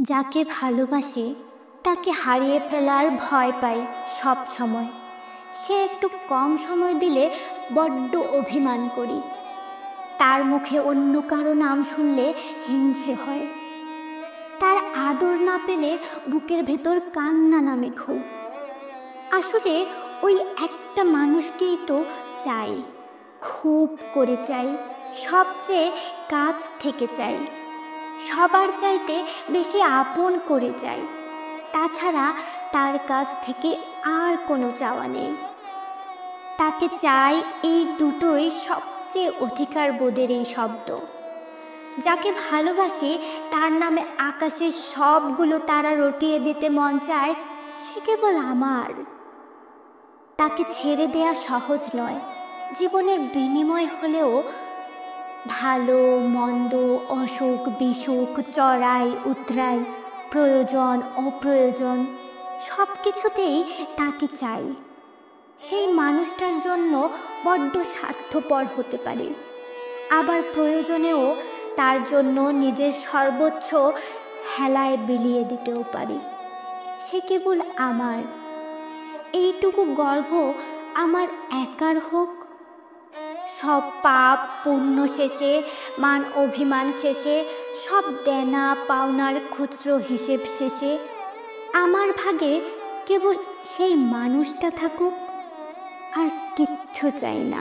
যাকে ভালোবাসি তাকে হারিয়ে ফেলার ভয় পাই সব সময়। সে একটু কম সময় দিলে বড্ড অভিমান করি। তার মুখে অন্য কারো নাম শুনলে হিংসে হয়। তার আদর না পেলে বুকের ভেতর কান্না নামে খুব। আসলে ওই একটা মানুষকেই তো চাই, খুব করে চাই, সবচেয়ে কাছ থেকে চাই, সবার চাইতে বেশি আপন করে চাই। তাছাড়া তার কাছ থেকে আর কোনো চাওয়া নেই। তাকে চাই, এই দুটোই সবচেয়ে অধিকার বোধের এই শব্দ। যাকে ভালোবাসি তার নামে আকাশের সবগুলো তারা রটিয়ে দিতে মন চায়, সে কেবল আমার। তাকে ছেড়ে দেয়া সহজ নয়, জীবনের বিনিময় হলেও ভালো মন্দ, অসুখ বিসুখ, চড়াই উতরাই, প্রয়োজন অপ্রয়োজন সব কিছুতেই তাকে চাই। সেই মানুষটার জন্য বড্ড স্বার্থপর হতে পারে, আবার প্রয়োজনেও তার জন্য নিজের সর্বোচ্চ হেলায় বিলিয়ে দিতেও পারে। সে কেবল আমার। এইটুকু গর্ব আমার একার হোক। সব পাপ পুণ্য শেষে, মান অভিমান শেষে, সব দেনা পাওনার খুচরো হিসেব শেষে আমার ভাগে কেবল সেই মানুষটা থাকুক, আর কিচ্ছু চাই না।